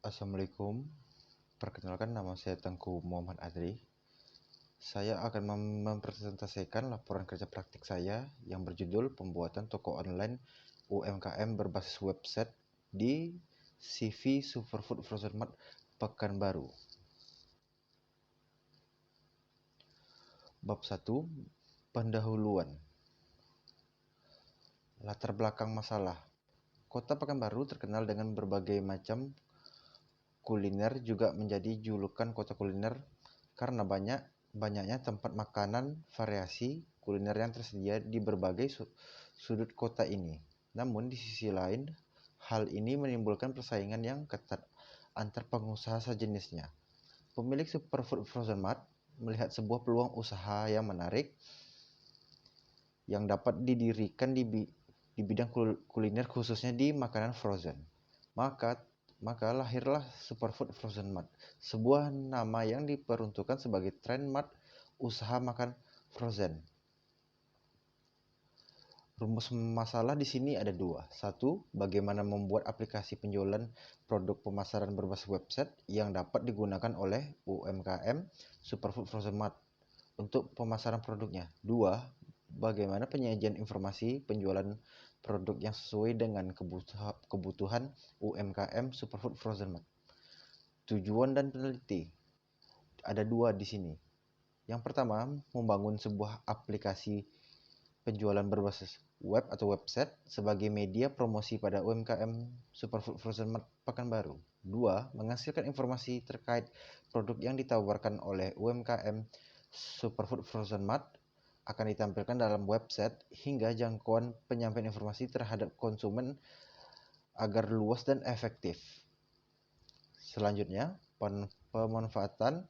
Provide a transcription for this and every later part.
Assalamualaikum, perkenalkan nama saya Tengku Muhammad Adri. Saya akan mempresentasikan laporan kerja praktik saya yang berjudul pembuatan toko online UMKM berbasis website di CV Superfood Frozen Mart Pekanbaru. Bab 1, pendahuluan. Latar belakang masalah. Kota Pekanbaru terkenal dengan berbagai macam kuliner, juga menjadi julukan kota kuliner karena banyaknya tempat makanan variasi kuliner yang tersedia di berbagai sudut kota ini. Namun di sisi lain, hal ini menimbulkan persaingan yang ketat antar pengusaha sejenisnya. Pemilik Superfood Frozen Mart melihat sebuah peluang usaha yang menarik yang dapat didirikan di bidang kuliner, khususnya di makanan frozen. Maka lahirlah Superfood Frozen Mart, sebuah nama yang diperuntukkan sebagai trademark usaha makan frozen. Rumus masalah di sini ada dua. Satu, bagaimana membuat aplikasi penjualan produk pemasaran berbasis website yang dapat digunakan oleh UMKM Superfood Frozen Mart untuk pemasaran produknya. Dua, bagaimana penyajian informasi penjualan produk yang sesuai dengan kebutuhan UMKM Superfood Frozen Mart. Tujuan dan peneliti ada dua di sini. Yang pertama, membangun sebuah aplikasi penjualan berbasis web atau website sebagai media promosi pada UMKM Superfood Frozen Mart Pekanbaru. Dua, menghasilkan informasi terkait produk yang ditawarkan oleh UMKM Superfood Frozen Mart akan ditampilkan dalam website hingga jangkauan penyampaian informasi terhadap konsumen agar luas dan efektif. Selanjutnya, pemanfaatan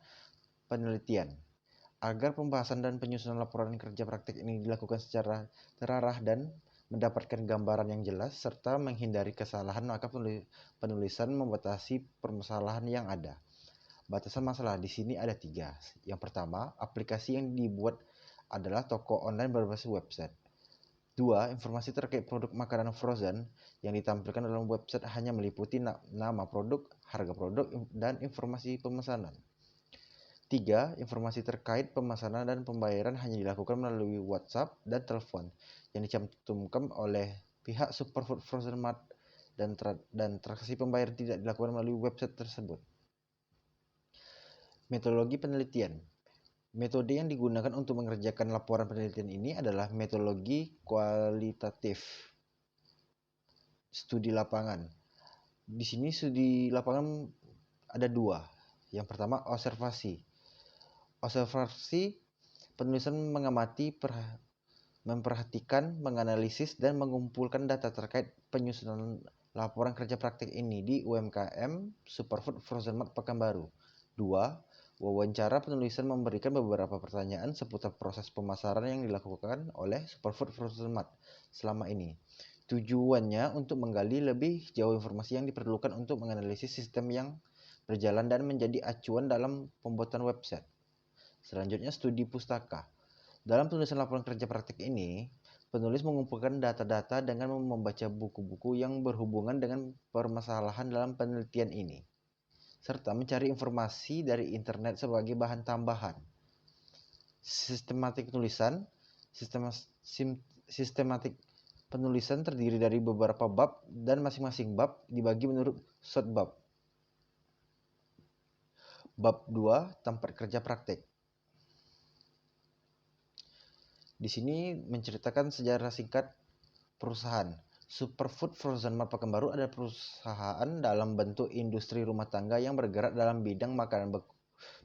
penelitian. Agar pembahasan dan penyusunan laporan kerja praktik ini dilakukan secara terarah dan mendapatkan gambaran yang jelas serta menghindari kesalahan, maka penulisan membatasi permasalahan yang ada. Batasan masalah di sini ada 3. Yang pertama, aplikasi yang dibuat adalah toko online berbasis website. 2. Informasi terkait produk makanan frozen yang ditampilkan dalam website hanya meliputi nama produk, harga produk, dan informasi pemesanan. 3. Informasi terkait pemesanan dan pembayaran hanya dilakukan melalui WhatsApp dan telepon yang dicantumkan oleh pihak Superfood Frozen Mart dan transaksi pembayaran tidak dilakukan melalui website tersebut. Metodologi penelitian. Metode yang digunakan untuk mengerjakan laporan penelitian ini adalah metodologi kualitatif. Studi lapangan. Di sini studi lapangan ada 2. Yang pertama, observasi. Observasi, penulisan mengamati, memperhatikan, menganalisis, dan mengumpulkan data terkait penyusunan laporan kerja praktik ini di UMKM Superfood Frozen Mart Pekanbaru. 2. Wawancara, penulisan memberikan beberapa pertanyaan seputar proses pemasaran yang dilakukan oleh Superfood Frozen Mart selama ini. Tujuannya untuk menggali lebih jauh informasi yang diperlukan untuk menganalisis sistem yang berjalan dan menjadi acuan dalam pembuatan website. Selanjutnya, studi pustaka. Dalam penulisan laporan kerja praktik ini, penulis mengumpulkan data-data dengan membaca buku-buku yang berhubungan dengan permasalahan dalam penelitian ini, serta mencari informasi dari internet sebagai bahan tambahan. Sistematik penulisan. Sistematik penulisan terdiri dari beberapa bab dan masing-masing bab dibagi menurut subbab. Bab 2, tempat kerja praktik. Di sini menceritakan sejarah singkat perusahaan. Superfood Frozen Mart Pekanbaru adalah perusahaan dalam bentuk industri rumah tangga yang bergerak dalam bidang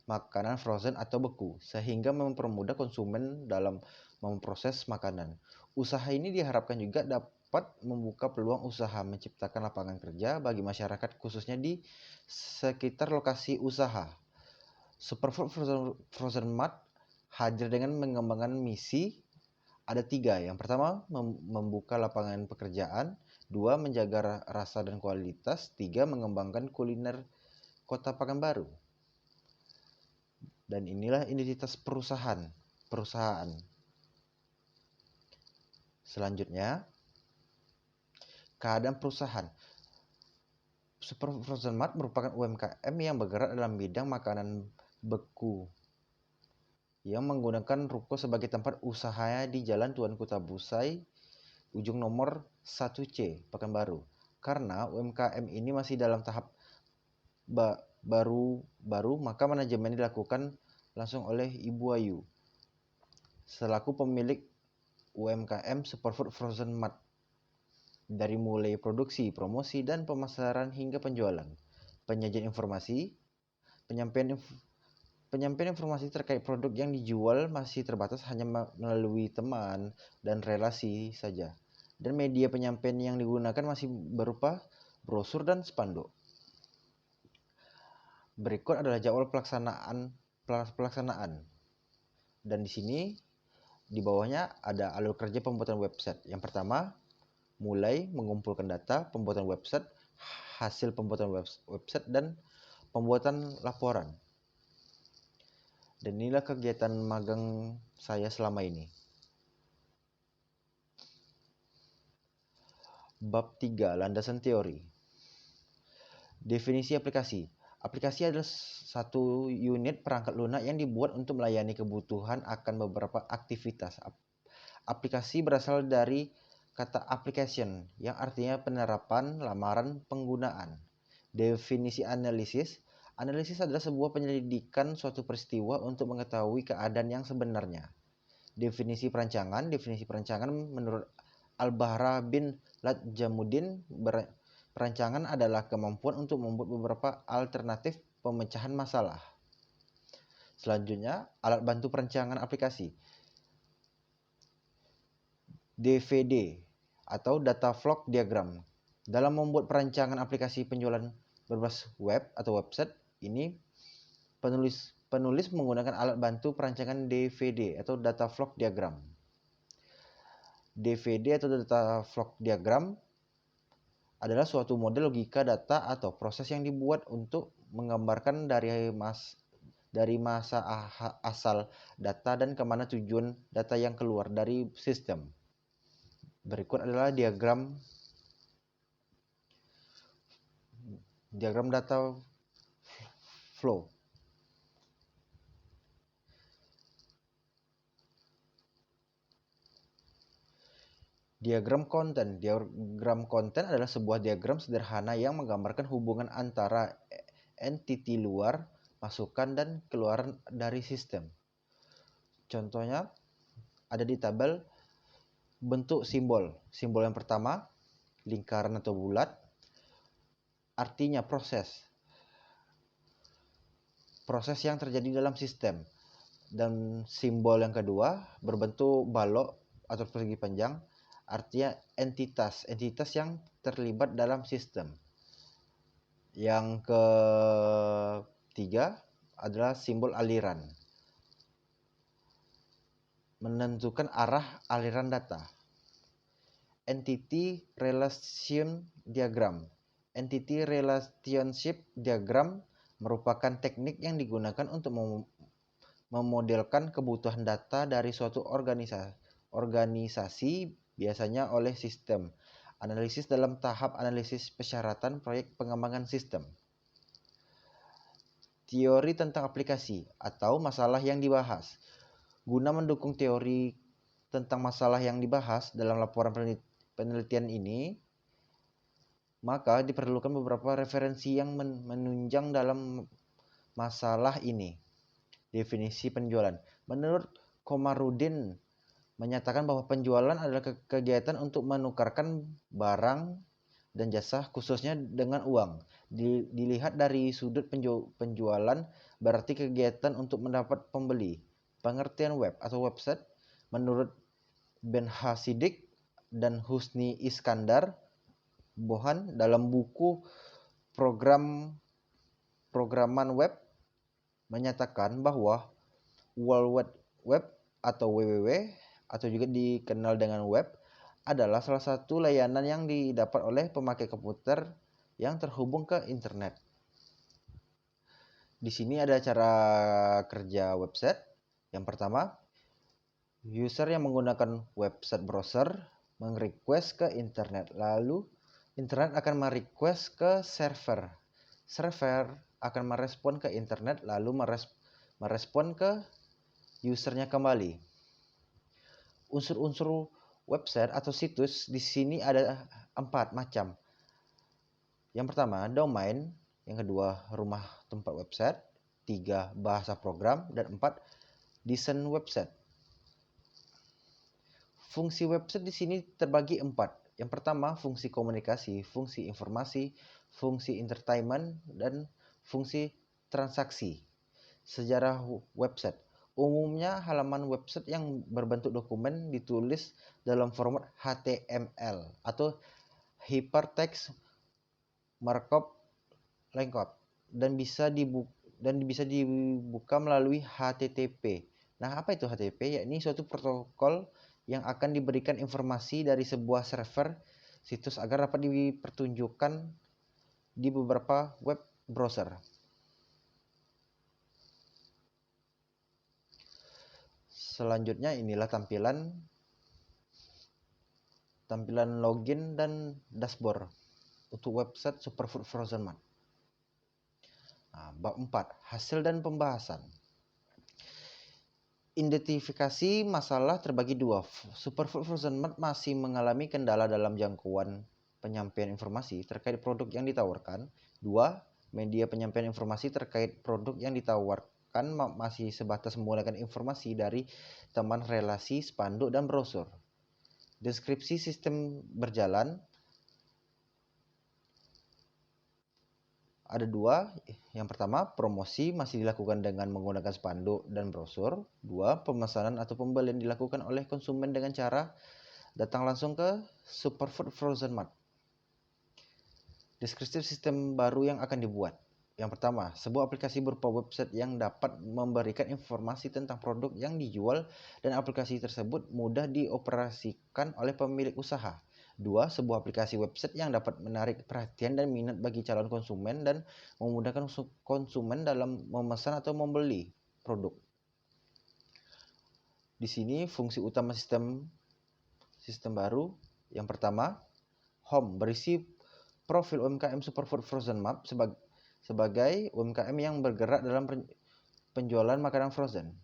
makanan frozen atau beku, sehingga mempermudah konsumen dalam memproses makanan. Usaha ini diharapkan juga dapat membuka peluang usaha, menciptakan lapangan kerja bagi masyarakat khususnya di sekitar lokasi usaha. Superfood Frozen Mart hadir dengan mengembangkan misi ada 3. Yang pertama, membuka lapangan pekerjaan. 2. Menjaga rasa dan kualitas. 3. Mengembangkan kuliner Kota Pekanbaru. Dan inilah identitas perusahaan. Selanjutnya, keadaan perusahaan. Superfood Frozen Mart merupakan UMKM yang bergerak dalam bidang makanan beku yang menggunakan ruko sebagai tempat usahanya di Jalan Tuanku Tabusai, ujung nomor 1C, Pekanbaru. Karena UMKM ini masih dalam tahap baru, maka manajemen dilakukan langsung oleh Ibu Ayu selaku pemilik UMKM Superfood Frozen Mart, dari mulai produksi, promosi, dan pemasaran hingga penjualan, penyajian informasi, penyampaian informasi terkait produk yang dijual masih terbatas hanya melalui teman dan relasi saja, dan media penyampaian yang digunakan masih berupa brosur dan spanduk. Berikut adalah jadwal pelaksanaan. Dan di sini di bawahnya ada alur kerja pembuatan website. Yang pertama, mulai mengumpulkan data pembuatan website, hasil pembuatan website, dan pembuatan laporan. Dan inilah kegiatan magang saya selama ini. Bab 3, landasan teori. Definisi aplikasi. Aplikasi adalah satu unit perangkat lunak yang dibuat untuk melayani kebutuhan akan beberapa aktivitas. Aplikasi berasal dari kata application yang artinya penerapan, lamaran, penggunaan. Definisi analisis. Analisis adalah sebuah penyelidikan suatu peristiwa untuk mengetahui keadaan yang sebenarnya. Definisi perancangan. Definisi perancangan menurut Al-Bahra bin Latjamuddin, perancangan adalah kemampuan untuk membuat beberapa alternatif pemecahan masalah. Selanjutnya, alat bantu perancangan aplikasi. DVD atau data flow diagram. Dalam membuat perancangan aplikasi penjualan berbasis web atau website ini, penulis menggunakan alat bantu perancangan DVD atau data flow diagram. DVD atau data flow diagram adalah suatu model logika data atau proses yang dibuat untuk menggambarkan dari masa asal data dan kemana tujuan data yang keluar dari sistem. Berikut adalah diagram data flow. Diagram konten. Diagram konten adalah sebuah diagram sederhana yang menggambarkan hubungan antara entiti luar, masukan, dan keluaran dari sistem. Contohnya ada di tabel. Bentuk simbol. Simbol yang pertama, lingkaran atau bulat, artinya proses yang terjadi dalam sistem. Dan simbol yang kedua, berbentuk balok atau persegi panjang, artinya entitas yang terlibat dalam sistem. Yang ketiga adalah simbol aliran, menentukan arah aliran data. Entity relation diagram. Entity relationship diagram merupakan teknik yang digunakan untuk memodelkan kebutuhan data dari suatu organisasi, biasanya oleh sistem analisis dalam tahap analisis persyaratan proyek pengembangan sistem. Teori tentang aplikasi atau masalah yang dibahas. Guna mendukung teori tentang masalah yang dibahas dalam laporan penelitian ini, maka diperlukan beberapa referensi yang menunjang dalam masalah ini. Definisi penjualan. Menurut Komarudin menyatakan bahwa penjualan adalah kegiatan untuk menukarkan barang dan jasa, khususnya dengan uang. Dilihat dari sudut penjualan, berarti kegiatan untuk mendapat pembeli. Pengertian web atau website menurut Ben Hasidik dan Husni Iskandar Bohan dalam buku Programan Web menyatakan bahwa World Wide Web atau WWW atau juga dikenal dengan web adalah salah satu layanan yang didapat oleh pemakai komputer yang terhubung ke internet. Di sini ada cara kerja website. Yang pertama, user yang menggunakan website browser meng-request ke internet, lalu Internet akan merequest ke server. Server akan merespon ke internet lalu merespon ke usernya kembali. Unsur-unsur website atau situs di sini ada 4 macam. Yang pertama, domain, yang kedua, rumah tempat website, 3, bahasa program, dan 4, desain website. Fungsi website di sini terbagi 4. Yang pertama, fungsi komunikasi, fungsi informasi, fungsi entertainment, dan fungsi transaksi. Sejarah website. Umumnya halaman website yang berbentuk dokumen ditulis dalam format HTML atau Hypertext Markup Language dan bisa dibuka melalui HTTP. Nah, apa itu HTTP? Yakni suatu protokol yang akan diberikan informasi dari sebuah server situs agar dapat dipertunjukkan di beberapa web browser. Selanjutnya inilah tampilan login dan dashboard untuk website Superfood Frozen Mart. Nah, bab 4, hasil dan pembahasan. Identifikasi masalah terbagi 2. Superfood Frozen Mart masih mengalami kendala dalam jangkauan penyampaian informasi terkait produk yang ditawarkan. 2. Media penyampaian informasi terkait produk yang ditawarkan masih sebatas menggunakan informasi dari teman relasi, spanduk, dan brosur. Deskripsi sistem berjalan ada 2. Yang pertama, promosi masih dilakukan dengan menggunakan spanduk dan brosur. 2. Pemesanan atau pembelian dilakukan oleh konsumen dengan cara datang langsung ke Superfood Frozen Mart. Deskripsi sistem baru yang akan dibuat. Yang pertama, sebuah aplikasi berupa website yang dapat memberikan informasi tentang produk yang dijual dan aplikasi tersebut mudah dioperasikan oleh pemilik usaha. 2. Sebuah aplikasi website yang dapat menarik perhatian dan minat bagi calon konsumen dan memudahkan konsumen dalam memesan atau membeli produk. Di sini fungsi utama sistem baru. Yang pertama, home berisi profil UMKM Superfood Frozen Mart sebagai UMKM yang bergerak dalam penjualan makanan frozen.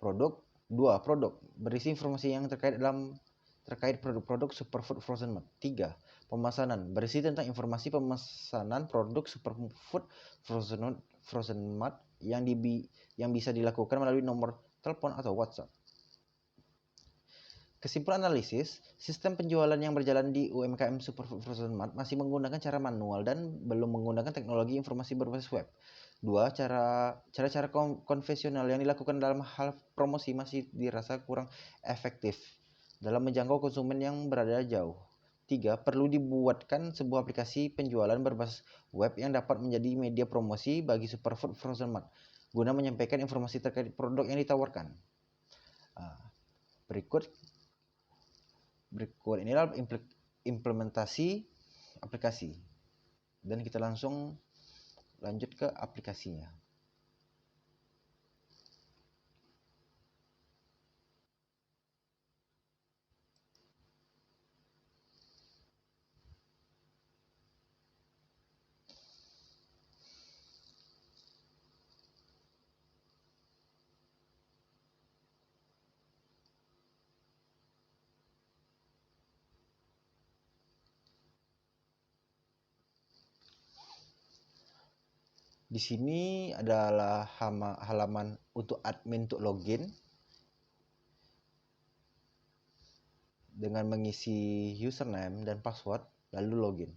Produk. 2. Produk berisi informasi yang terkait produk-produk Superfood Frozen Mart. 3. Pemesanan berisi tentang informasi pemesanan produk Superfood Frozen Mart yang bisa dilakukan melalui nomor telepon atau WhatsApp. Kesimpulan analisis, sistem penjualan yang berjalan di UMKM Superfood Frozen Mart masih menggunakan cara manual dan belum menggunakan teknologi informasi berbasis web. 2. Cara-cara konvensional yang dilakukan dalam hal promosi masih dirasa kurang efektif dalam menjangkau konsumen yang berada jauh. 3. Perlu dibuatkan sebuah aplikasi penjualan berbasis web yang dapat menjadi media promosi bagi Superfood Frozen Mart guna menyampaikan informasi terkait produk yang ditawarkan. Berikut inilah implementasi aplikasi, dan kita langsung lanjut ke aplikasinya. Di sini adalah halaman untuk admin untuk login dengan mengisi username dan password lalu login.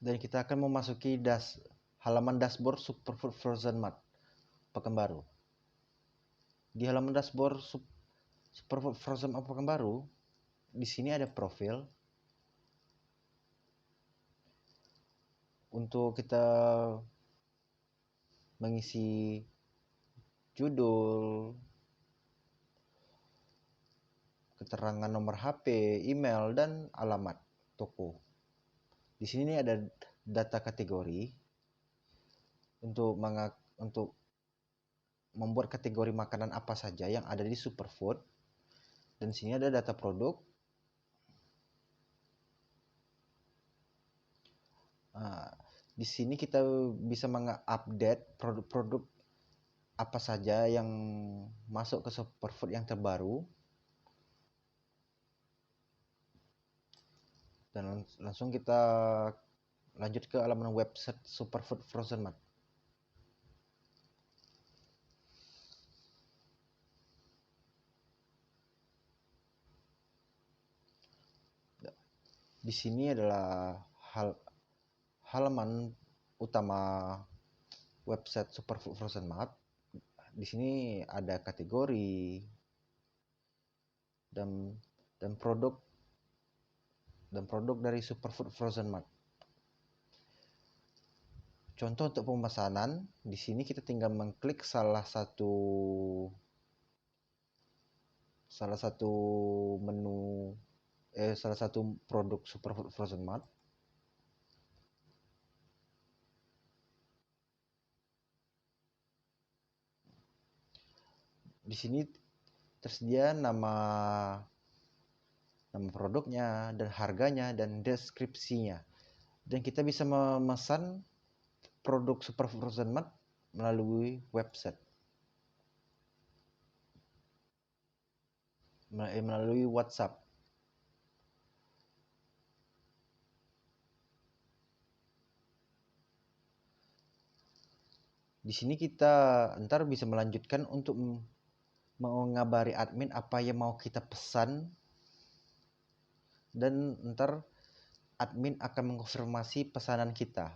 Dan kita akan memasuki halaman dashboard Superfood Frozen Mart Pekanbaru. Di halaman dashboard Superfood Frozen Mart Pekanbaru, di sini ada profil. Untuk kita mengisi judul, keterangan nomor HP, email, dan alamat toko. Di sini ada data kategori untuk membuat kategori makanan apa saja yang ada di Superfood. Dan sini ada data produk. Di sini kita bisa mengupdate produk-produk apa saja yang masuk ke Superfood yang terbaru. Dan langsung kita lanjut ke halaman website Superfood Frozen Mart. Di sini adalah halaman utama website Superfood Frozen Mart. Di sini ada kategori dan produk dari Superfood Frozen Mart. Contoh untuk pemesanan, di sini kita tinggal mengklik salah satu produk Superfood Frozen Mart. Di sini tersedia nama produknya dan harganya dan deskripsinya. Dan kita bisa memesan produk Superfood Frozen Mart melalui website. Melalui WhatsApp. Di sini kita ntar bisa melanjutkan untuk mengabari admin apa yang mau kita pesan, dan ntar admin akan mengkonfirmasi pesanan kita.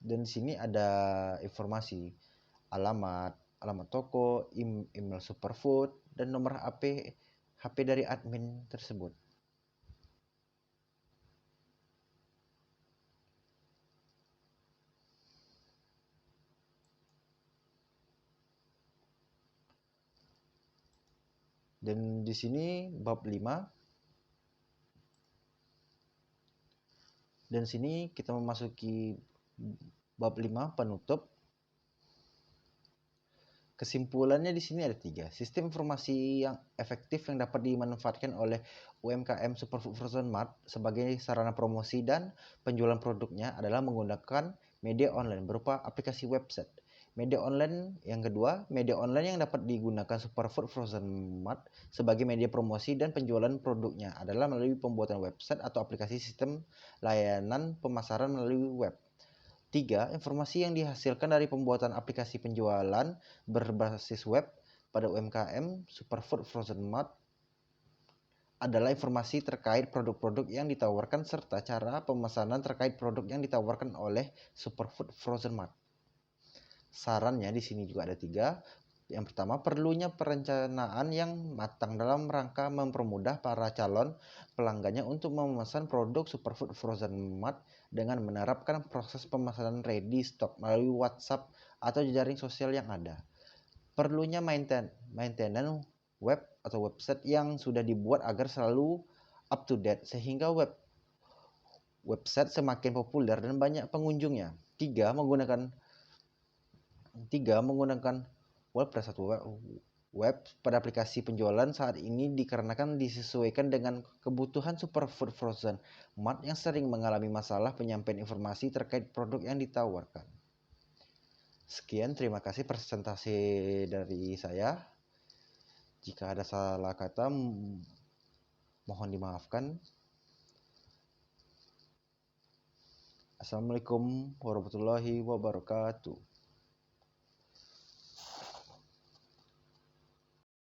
Dan di sini ada informasi alamat toko, email Superfood, dan nomor HP dari admin tersebut. Dan di sini bab 5. Dan sini kita memasuki bab 5 penutup. Kesimpulannya di sini ada 3. Sistem informasi yang efektif yang dapat dimanfaatkan oleh UMKM Superfood Frozen Mart sebagai sarana promosi dan penjualan produknya adalah menggunakan media online berupa aplikasi website. Media online yang kedua, media online yang dapat digunakan Superfood Frozen Mart sebagai media promosi dan penjualan produknya adalah melalui pembuatan website atau aplikasi sistem layanan pemasaran melalui web. 3. Informasi yang dihasilkan dari pembuatan aplikasi penjualan berbasis web pada UMKM Superfood Frozen Mart adalah informasi terkait produk-produk yang ditawarkan serta cara pemesanan terkait produk yang ditawarkan oleh Superfood Frozen Mart. Sarannya di sini juga ada 3. Yang pertama, perlunya perencanaan yang matang dalam rangka mempermudah para calon pelanggannya untuk memesan produk Superfood Frozen Mart dengan menerapkan proses pemesanan ready stock melalui WhatsApp atau jejaring sosial yang ada. Perlunya maintenance web atau website yang sudah dibuat agar selalu up to date sehingga website semakin populer dan banyak pengunjungnya. 3. Menggunakan WordPress atau web pada aplikasi penjualan saat ini dikarenakan disesuaikan dengan kebutuhan Superfood Frozen Mart yang sering mengalami masalah penyampaian informasi terkait produk yang ditawarkan. Sekian, terima kasih presentasi dari saya. Jika ada salah kata, mohon dimaafkan. Assalamualaikum warahmatullahi wabarakatuh.